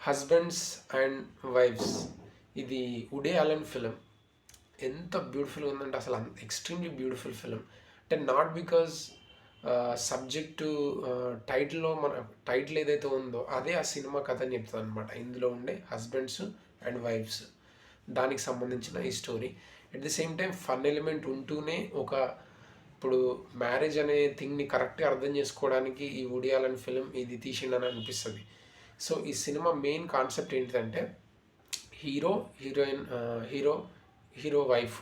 Husbands and wives, ఇది woody Allen film. ఎంత బ్యూటిఫుల్గా ఉందంటే అసలు ఎక్స్ట్రీమ్లీ బ్యూటిఫుల్ ఫిలిం. అంటే నాట్ బికాజ్ సబ్జెక్టు టైటిల్లో మన టైటిల్ ఏదైతే ఉందో అదే ఆ సినిమా కథ అని చెప్తుంది అనమాట. ఇందులో ఉండే హస్బెండ్స్ అండ్ వైఫ్స్ దానికి సంబంధించిన ఈ story. At the same time fun element ఉంటూనే ఇప్పుడు మ్యారేజ్ అనే థింగ్ని కరెక్ట్గా అర్థం చేసుకోవడానికి ఈ వుడీ అలెన్ ఫిలిం ఇది తీసిండని అనిపిస్తుంది. సో ఈ సినిమా మెయిన్ కాన్సెప్ట్ ఏంటిదంటే hero heroine hero wife,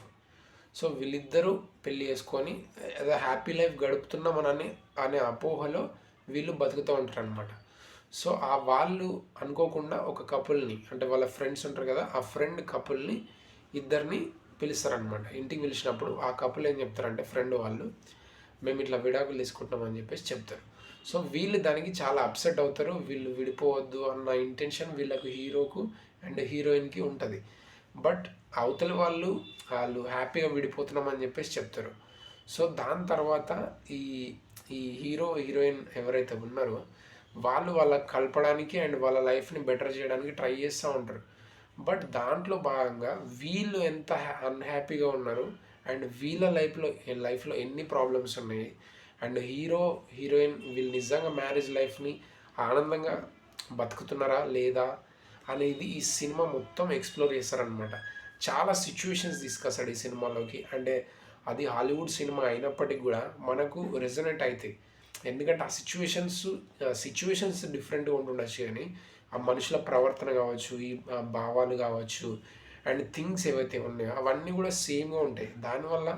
so వీళ్ళిద్దరూ పెళ్ళి చేసుకొని ఏదో హ్యాపీ లైఫ్ గడుపుతున్నామని అనే అపోహలో వీళ్ళు బతుకుతూ ఉంటారు అనమాట. సో ఆ వాళ్ళు అనుకోకుండా ఒక కపుల్ని, అంటే వాళ్ళ ఫ్రెండ్స్ ఉంటారు కదా, ఆ ఫ్రెండ్ కపుల్ని ఇద్దరిని పిలుస్తారనమాట. ఇంటికి పిలిచినప్పుడు ఆ కపుల్ ఏం చెప్తారంటే ఫ్రెండ్ వాళ్ళు, మేము ఇట్లా విడాకులు తీసుకుంటున్నామని చెప్పేసి చెప్తారు. సో వీళ్ళు దానికి చాలా అప్సెట్ అవుతారు. వీళ్ళు విడిపోవద్దు అన్న ఇంటెన్షన్ వీళ్ళకు హీరోకు అండ్ హీరోయిన్కి ఉంటుంది. బట్ అవతల వాళ్ళు హ్యాపీగా విడిపోతున్నామని చెప్పేసి చెప్తారు. సో దాని తర్వాత ఈ ఈ హీరో హీరోయిన్ ఎవరైతే ఉన్నారో వాళ్ళు వాళ్ళకి కలపడానికి అండ్ వాళ్ళ లైఫ్ని బెటర్ చేయడానికి ట్రై చేస్తూ ఉంటారు. బట్ దాంట్లో భాగంగా వీళ్ళు ఎంత అన్హ్యాపీగా ఉన్నారు అండ్ వీళ్ళ లైఫ్లో ఎన్ని ప్రాబ్లమ్స్ ఉన్నాయి అండ్ హీరోయిన్ వీళ్ళు నిజంగా మ్యారేజ్ లైఫ్ని ఆనందంగా బతుకుతున్నారా లేదా అనేది ఈ సినిమా మొత్తం ఎక్స్ప్లోర్ చేస్తారనమాట. చాలా సిచ్యువేషన్స్ తీసుకొస్తాడు ఈ సినిమాలోకి. అంటే అది హాలీవుడ్ సినిమా అయినప్పటికీ కూడా మనకు రెజొనేట్ అవుతాయి. ఎందుకంటే ఆ సిచ్యువేషన్స్ డిఫరెంట్గా ఉంటుండొచ్చు, కానీ ఆ మనుషుల ప్రవర్తన కావచ్చు, ఈ భావాలు కావచ్చు అండ్ థింగ్స్ ఏవైతే ఉన్నాయో అవన్నీ కూడా సేమ్గా ఉంటాయి. దానివల్ల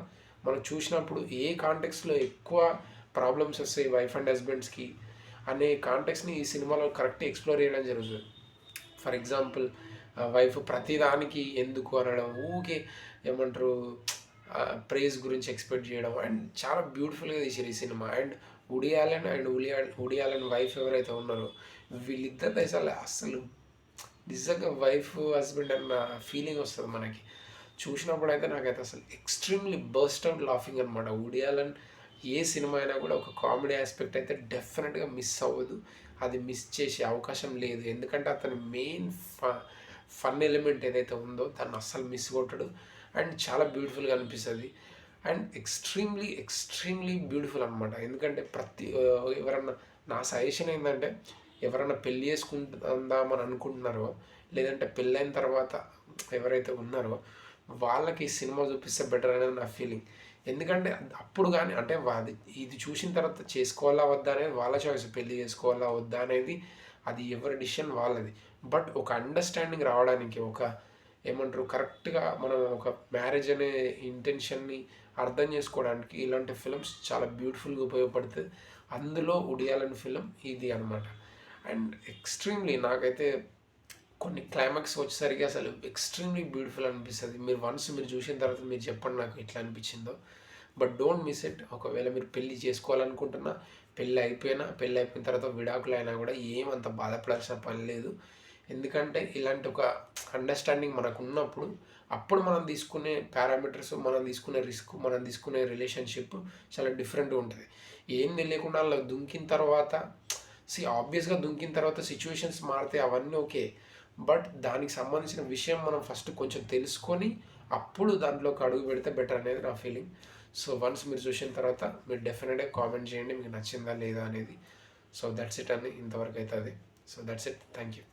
మనం చూసినప్పుడు ఏ కాంటెక్స్లో ఎక్కువ ప్రాబ్లమ్స్ వస్తాయి వైఫ్ అండ్ హస్బెండ్స్కి అనే కాంటెక్స్ని ఈ సినిమాలో కరెక్ట్గా ఎక్స్ప్లోర్ చేయడం జరుగుతుంది. ఫర్ ఎగ్జాంపుల్ వైఫ్ ప్రతిదానికి ఎందుకు అనడం, ఊకే ఏమంటారు ప్రైజ్ గురించి ఎక్స్పెక్ట్ చేయడం అండ్ చాలా బ్యూటిఫుల్గా తీసారు ఈ cinema. And woody Allen wife ఎవరైతే ఉన్నారో వీళ్ళిద్దరు అసలు నిజంగా వైఫ్ హస్బెండ్ అన్న ఫీలింగ్ వస్తుంది మనకి. చూసినప్పుడు అయితే నాకైతే అసలు ఎక్స్ట్రీమ్లీ బర్స్ట్ అవుట్ లాఫింగ్ అనమాట. వుడీ అలెన్ ఏ సినిమా అయినా కూడా ఒక కామెడీ ఆస్పెక్ట్ అయితే డెఫినెట్గా మిస్ అవ్వదు. అది మిస్ చేసే అవకాశం లేదు. ఎందుకంటే అతని మెయిన్ ఫన్ ఎలిమెంట్ ఏదైతే ఉందో దాన్ని అస్సలు మిస్ కొట్టడు అండ్ చాలా బ్యూటిఫుల్గా అనిపిస్తుంది అండ్ ఎక్స్ట్రీమ్లీ బ్యూటిఫుల్ అనమాట. ఎందుకంటే ఎవరన్నా నా సజెషన్ ఏంటంటే ఎవరన్నా పెళ్ళి చేసుకుందామని అనుకుంటున్నారో లేదంటే పెళ్ళైన తర్వాత ఎవరైతే ఉన్నారో వాళ్ళకి ఈ సినిమా చూపిస్తే బెటర్ అనేది నా ఫీలింగ్. ఎందుకంటే అప్పుడు కానీ అంటే ఇది చూసిన తర్వాత చేసుకోవాలా వద్దా అనేది వాళ్ళ చాయిస్, పెళ్ళి చేసుకోవాలా వద్దా అనేది అది ఎవరి డిసిషన్ వాళ్ళది. బట్ ఒక అండర్స్టాండింగ్ రావడానికి ఏమంటారు కరెక్ట్గా మనం ఒక మ్యారేజ్ అనే ఇంటెన్షన్ని అర్థం చేసుకోవడానికి ఇలాంటి ఫిల్మ్స్ చాలా బ్యూటిఫుల్గా ఉపయోగపడుతుంది. అందులో వుడీ అలెన్ ఫిలిం ఇది అనమాట. అండ్ ఎక్స్ట్రీమ్లీ నాకైతే కొన్ని క్లైమాక్స్ వచ్చేసరికి అసలు ఎక్స్ట్రీమ్లీ బ్యూటిఫుల్ అనిపిస్తుంది. మీరు చూసిన తర్వాత మీరు చెప్పండి నాకు ఎట్లా అనిపించిందో. But don't miss it. ఒకవేళ మీరు పెళ్ళి చేసుకోవాలనుకుంటున్నా, పెళ్ళి అయిపోయిన తర్వాత విడాకులు అయినా కూడా ఏమంత బాధపడాల్సిన పని లేదు. ఎందుకంటే ఇలాంటి ఒక అండర్స్టాండింగ్ మనకు ఉన్నప్పుడు అప్పుడు మనం తీసుకునే పారామీటర్స్, మనం తీసుకునే రిస్క్, మనం తీసుకునే రిలేషన్షిప్ చాలా డిఫరెంట్గా ఉంటుంది. ఏం తెలియకుండా అలా దుంకిన తర్వాత ఆబ్వియస్గా దుంకిన తర్వాత సిచ్యువేషన్స్ మారితే అవన్నీ ఓకే. బట్ దానికి సంబంధించిన విషయం మనం ఫస్ట్ కొంచెం తెలుసుకొని అప్పుడు దాంట్లోకి అడుగు పెడితే బెటర్ అనేది నా ఫీలింగ్. సో వన్స్ మీరు చూసిన తర్వాత మీరు డెఫినెట్గా కామెంట్ చేయండి మీకు నచ్చిందా లేదా అనేది. సో దట్స్ ఇట్ అండి, ఇంతవరకు అయితే అది. So that's it, thank you.